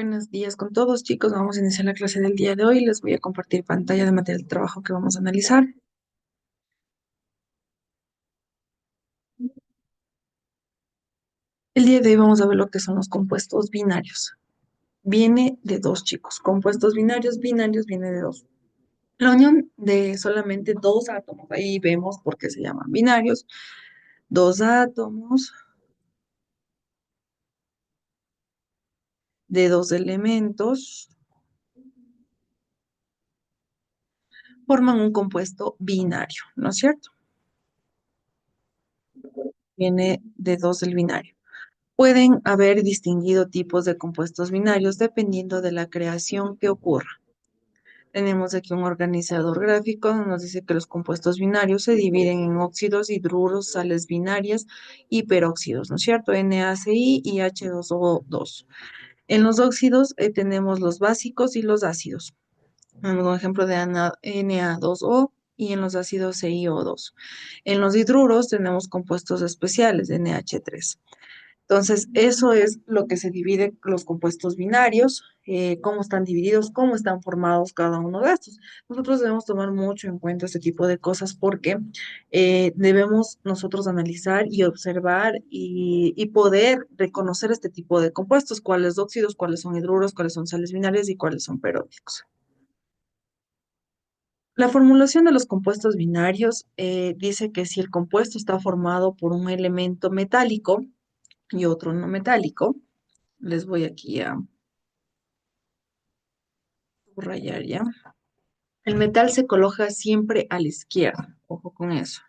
Buenos días con todos, chicos. Vamos a iniciar la clase del día de hoy. Les voy a compartir pantalla de material de trabajo que vamos a analizar. El día de hoy vamos a ver lo que son los compuestos binarios. Viene de dos, chicos. Compuestos binarios, binarios viene de dos. La unión de solamente dos átomos. Ahí vemos por qué se llaman binarios. Dos átomos de dos elementos forman un compuesto binario, ¿no es cierto? Viene de dos el binario. Pueden haber distinguido tipos de compuestos binarios dependiendo de la creación que ocurra. Tenemos aquí un organizador gráfico donde nos dice que los compuestos binarios se dividen en óxidos, hidruros, sales binarias y peróxidos, ¿no es cierto? NaCl y H2O2. En los óxidos tenemos los básicos y los ácidos. Tenemos un ejemplo de Na2O y en los ácidos CiO2. En los hidruros tenemos compuestos especiales, NH3. Entonces, eso es lo que se divide los compuestos binarios, cómo están divididos, cómo están formados cada uno de estos. Nosotros debemos tomar mucho en cuenta este tipo de cosas porque debemos nosotros analizar y observar y poder reconocer este tipo de compuestos, cuáles óxidos, cuáles son hidruros, cuáles son sales binarias y cuáles son peróxicos. La formulación de los compuestos binarios dice que si el compuesto está formado por un elemento metálico y otro no metálico, les voy aquí a subrayar ya. El metal se coloca siempre a la izquierda. Ojo con eso.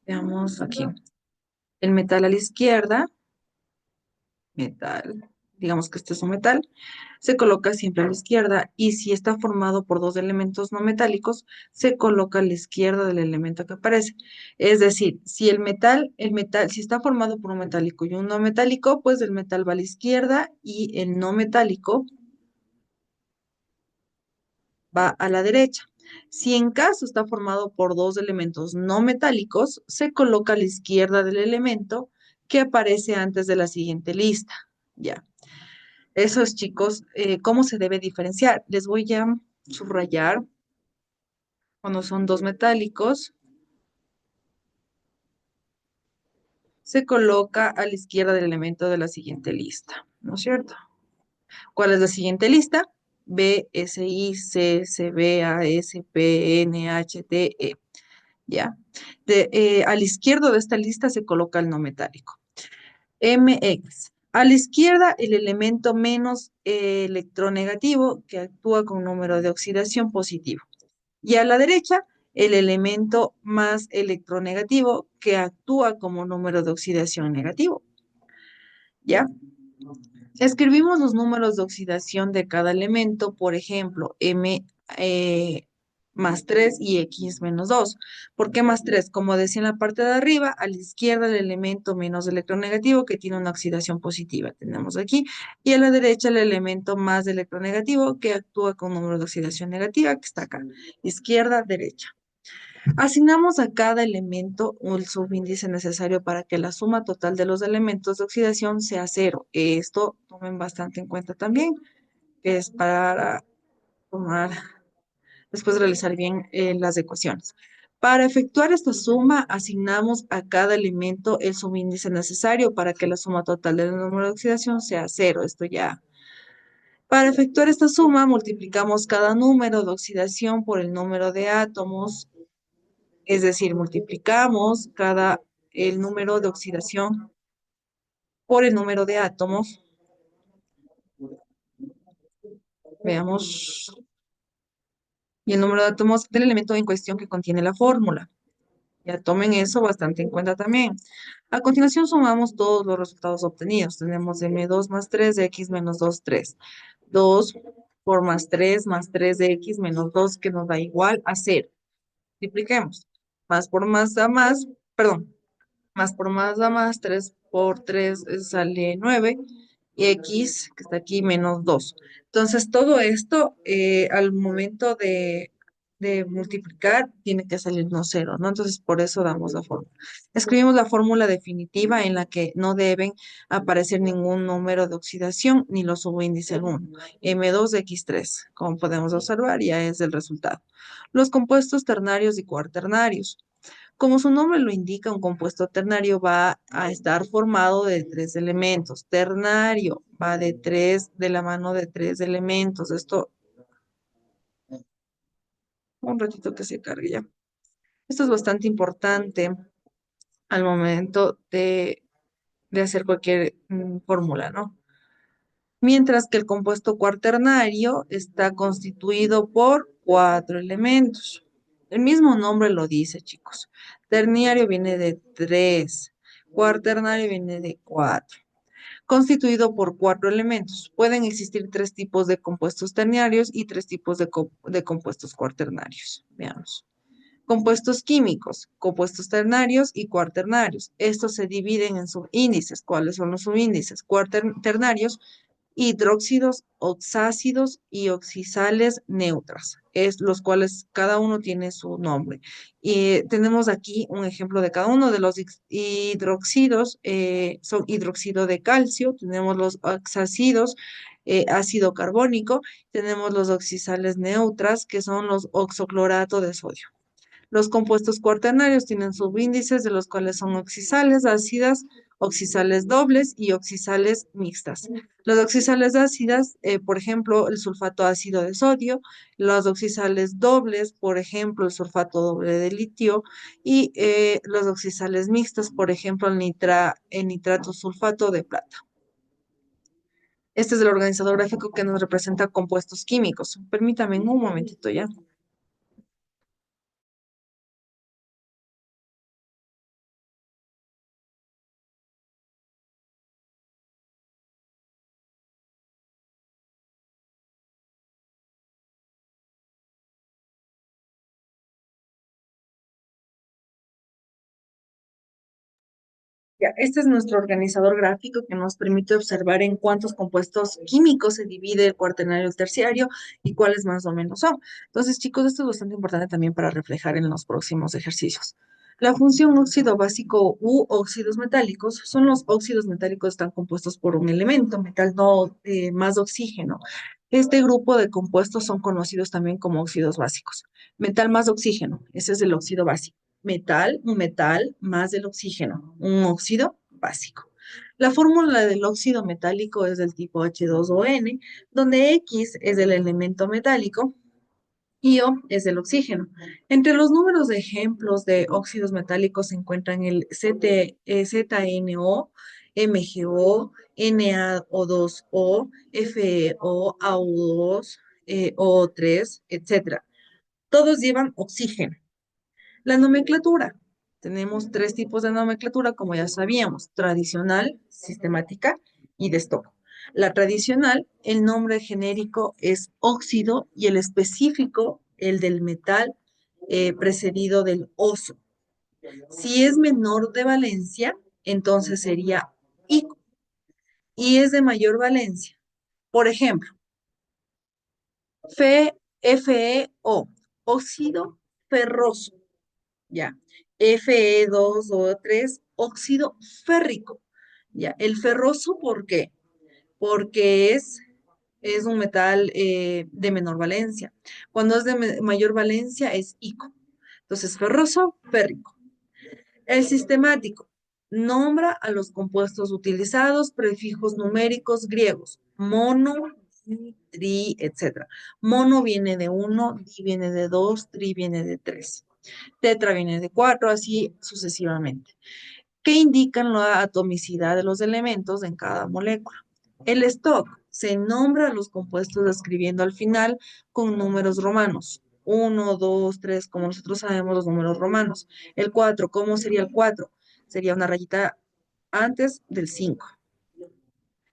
Veamos aquí. El metal a la izquierda, metal, digamos que este es un metal, se coloca siempre a la izquierda y si está formado por dos elementos no metálicos, se coloca a la izquierda del elemento que aparece. Es decir, si si está formado por un metálico y un no metálico, pues el metal va a la izquierda y el no metálico va a la derecha. Si en caso está formado por dos elementos no metálicos, se coloca a la izquierda del elemento que aparece antes de la siguiente lista. Ya. Eso es, chicos, cómo se debe diferenciar. Les voy a subrayar cuando son dos metálicos, se coloca a la izquierda del elemento de la siguiente lista, ¿no es cierto? ¿Cuál es la siguiente lista? B, S, I, C, C, B, A, S, P, N, H, T, E. ¿Ya? A la izquierda de esta lista se coloca el no metálico. MX. A la izquierda, el elemento menos electronegativo que actúa con número de oxidación positivo. Y a la derecha, el elemento más electronegativo que actúa como número de oxidación negativo. ¿Ya? Escribimos los números de oxidación de cada elemento, por ejemplo, M más 3 y X menos 2. ¿Por qué más 3? Como decía en la parte de arriba, a la izquierda el elemento menos electronegativo que tiene una oxidación positiva, tenemos aquí, y a la derecha el elemento más electronegativo que actúa con número de oxidación negativa, que está acá, izquierda, derecha. Asignamos a cada elemento un subíndice necesario para que la suma total de los elementos de oxidación sea cero. Esto tomen bastante en cuenta también, que es para tomar, después de realizar bien las ecuaciones. Para efectuar esta suma, asignamos a cada elemento el subíndice necesario para que la suma total del número de oxidación sea cero. Esto ya. Para efectuar esta suma, multiplicamos cada número de oxidación por el número de átomos. Es decir, multiplicamos el número de oxidación por el número de átomos. Veamos. Y el número de átomos del elemento en cuestión que contiene la fórmula. Ya tomen eso bastante en cuenta también. A continuación sumamos todos los resultados obtenidos. Tenemos M2 más 3 de X menos 2, 3. 2 por más 3 de X menos 2 que nos da igual a 0. Multipliquemos. Más por más da más, perdón, más por más da más, 3 por 3 sale 9 y x, que está aquí, menos 2. Entonces, todo esto al momento de de multiplicar, tiene que salirnos cero, ¿no? Entonces, por eso damos la fórmula. Escribimos la fórmula definitiva en la que no deben aparecer ningún número de oxidación ni los subíndice alguno. M2X3, como podemos observar, ya es el resultado. Los compuestos ternarios y cuaternarios. Como su nombre lo indica, un compuesto ternario va a estar formado de tres elementos. Ternario va de tres, de la mano de tres elementos. Esto, un ratito que se cargue ya. Esto es bastante importante al momento de hacer cualquier fórmula, ¿no? Mientras que el compuesto cuaternario está constituido por cuatro elementos. El mismo nombre lo dice, chicos. Terniario viene de tres, cuaternario viene de cuatro, constituido por cuatro elementos. Pueden existir tres tipos de compuestos ternarios y tres tipos de compuestos cuaternarios. Veamos. Compuestos químicos, compuestos ternarios y cuaternarios. Estos se dividen en subíndices. ¿Cuáles son los subíndices? Cuaternarios, hidróxidos, oxácidos y oxisales neutras, es los cuales cada uno tiene su nombre. Y tenemos aquí un ejemplo de cada uno de los hidróxidos, son hidróxido de calcio, tenemos los oxácidos, ácido carbónico, tenemos los oxisales neutras, que son los oxoclorato de sodio. Los compuestos cuaternarios tienen subíndices de los cuales son oxisales ácidas, oxisales dobles y oxisales mixtas. Los oxisales ácidas, por ejemplo, el sulfato ácido de sodio, los oxisales dobles, por ejemplo, el sulfato doble de litio y los oxisales mixtas, por ejemplo, el nitrato sulfato de plata. Este es el organizador gráfico que nos representa compuestos químicos. Permítame un momentito ya. Ya, este es nuestro organizador gráfico que nos permite observar en cuántos compuestos químicos se divide el cuaternario y el terciario y cuáles más o menos son. Entonces, chicos, esto es bastante importante también para reflejar en los próximos ejercicios. La función óxido básico u óxidos metálicos son los óxidos metálicos están compuestos por un elemento, metal no más oxígeno. Este grupo de compuestos son conocidos también como óxidos básicos. Metal más oxígeno, ese es el óxido básico. Un metal más el oxígeno, un óxido básico. La fórmula del óxido metálico es del tipo H2ON, donde X es el elemento metálico y O es el oxígeno. Entre los números de ejemplos de óxidos metálicos se encuentran el ZNO, MgO, NaO2O, FeO, AU2, O3, etc. Todos llevan oxígeno. La nomenclatura. Tenemos tres tipos de nomenclatura, como ya sabíamos, tradicional, sistemática y de stock. La tradicional, el nombre genérico es óxido y el específico, el del metal precedido del oso. Si es menor de valencia, entonces sería ICO y es de mayor valencia. Por ejemplo, FeO, óxido ferroso. Ya. Fe2O3, óxido férrico. Ya. El ferroso, ¿por qué? Porque es un metal de menor valencia. Cuando es de mayor valencia es ico. Entonces, ferroso, férrico. El sistemático nombra a los compuestos utilizados, prefijos numéricos griegos, mono, di, tri, etc. Mono viene de uno, di viene de dos, tri viene de tres. Tetra viene de cuatro, así sucesivamente, que indican la atomicidad de los elementos en cada molécula. El stock se nombra a los compuestos escribiendo al final con números romanos. Uno, 2, 3, como nosotros sabemos los números romanos. El 4, ¿cómo sería el 4? Sería una rayita antes del 5.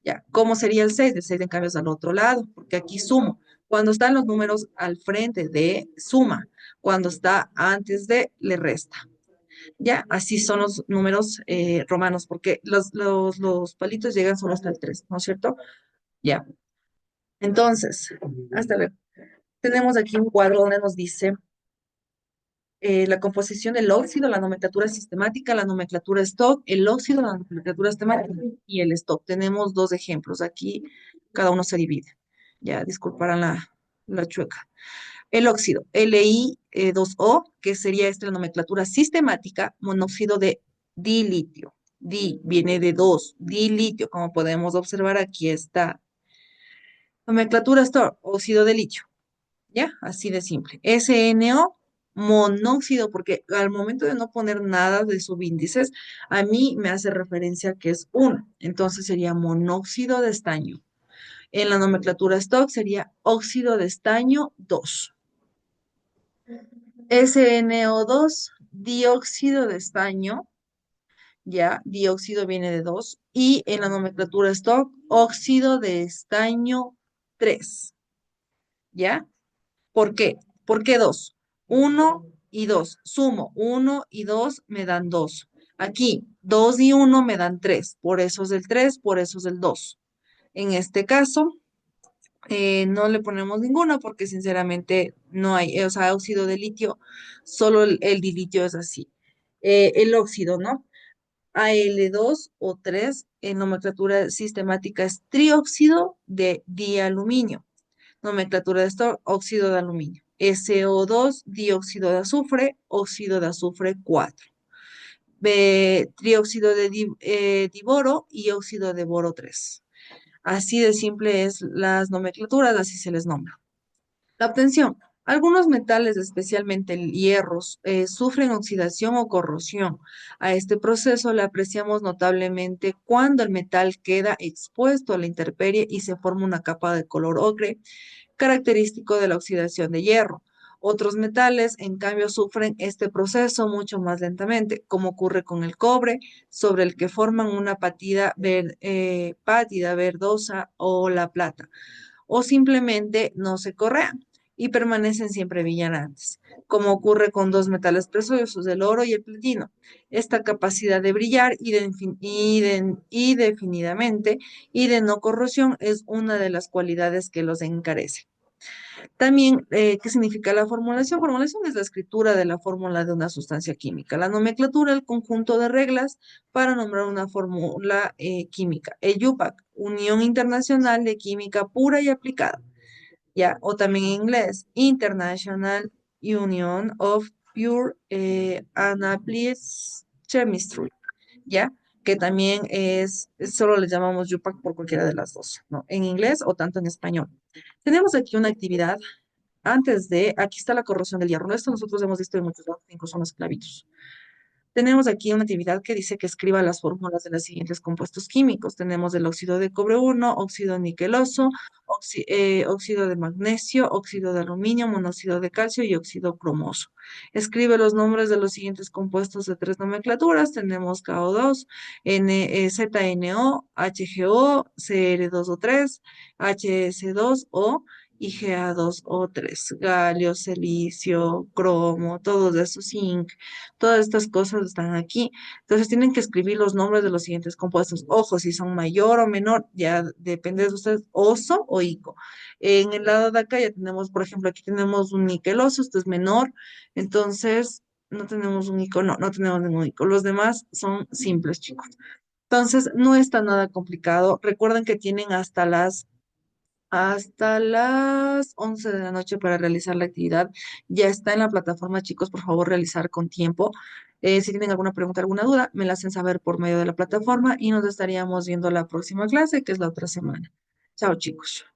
Ya, ¿cómo sería el 6? El 6 en cambio es al otro lado, porque aquí sumo. Cuando están los números al frente de suma, cuando está antes de le resta. Ya, así son los números romanos, porque los palitos llegan solo hasta el 3, ¿no es cierto? Ya. Entonces, hasta luego. Tenemos aquí un cuadro donde nos dice La composición del óxido, la nomenclatura sistemática, la nomenclatura stock, el óxido, la nomenclatura sistemática y el stock. Tenemos dos ejemplos aquí, cada uno se divide. Ya, disculparán la chueca. El óxido, Li2O, que sería esta la nomenclatura sistemática, monóxido de dilitio. Di viene de dos, dilitio, como podemos observar aquí está. Nomenclatura stock, óxido de litio. ¿Ya? Así de simple. SNO, monóxido, porque al momento de no poner nada de subíndices, a mí me hace referencia que es uno. Entonces sería monóxido de estaño. En la nomenclatura stock sería óxido de estaño 2. SNO2, dióxido de estaño, ya, dióxido viene de 2. Y en la nomenclatura stock, óxido de estaño 3. ¿Ya? ¿Por qué? ¿Por qué dos? Uno y dos. Sumo uno y dos me dan dos. Aquí, dos y uno me dan tres. Por eso es el tres, por eso es el dos. En este caso, no le ponemos ninguno porque sinceramente no hay, o sea, óxido de litio, solo el dilitio es así. El óxido, ¿no? Al2 o 3 en nomenclatura sistemática es trióxido de dialuminio. Nomenclatura de esto, óxido de aluminio. SO2, dióxido de azufre, óxido de azufre 4. Trióxido de diboro y óxido de boro 3. Así de simple es las nomenclaturas, así se les nombra. La obtención. Algunos metales, especialmente el hierros, sufren oxidación o corrosión. A este proceso le apreciamos notablemente cuando el metal queda expuesto a la intemperie y se forma una capa de color ocre característico de la oxidación de hierro. Otros metales, en cambio, sufren este proceso mucho más lentamente, como ocurre con el cobre, sobre el que forman una pátida verdosa o la plata, o simplemente no se correan y permanecen siempre brillantes, como ocurre con dos metales preciosos, el oro y el platino. Esta capacidad de brillar indefinidamente y de no corrosión es una de las cualidades que los encarece. También, ¿qué significa la formulación? Formulación es la escritura de la fórmula de una sustancia química. La nomenclatura, el conjunto de reglas para nombrar una fórmula química. El UPAC, Unión Internacional de Química Pura y Aplicada. ¿Ya? O también en inglés, International Union of Pure and Applied Chemistry. ¿Ya? Que también solo le llamamos UPAC por cualquiera de las dos, ¿no? En inglés o tanto en español. Tenemos aquí una actividad aquí está la corrosión del hierro. Esto nosotros hemos visto en muchos lados, incluso en los clavitos. Tenemos aquí una actividad que dice que escriba las fórmulas de los siguientes compuestos químicos. Tenemos el óxido de cobre 1, óxido niqueloso, óxido de magnesio, óxido de aluminio, monóxido de calcio y óxido cromoso. Escribe los nombres de los siguientes compuestos de tres nomenclaturas. Tenemos KO2, ZNO, HGO, CR2O3, HS2O y Ga2O3, galio, silicio, cromo, todos esos, zinc, todas estas cosas están aquí. Entonces tienen que escribir los nombres de los siguientes compuestos. Ojo, si son mayor o menor, ya depende de ustedes, oso o ico. En el lado de acá ya tenemos, por ejemplo, aquí tenemos un niqueloso, esto es menor, entonces no tenemos un ico, no tenemos ningún ico. Los demás son simples, chicos. Entonces, no está nada complicado. Recuerden que tienen hasta las 11 de la noche para realizar la actividad. Ya está en la plataforma, chicos, por favor, realizar con tiempo. Si tienen alguna pregunta, alguna duda, me la hacen saber por medio de la plataforma y nos estaríamos viendo la próxima clase, que es la otra semana. Chao, chicos.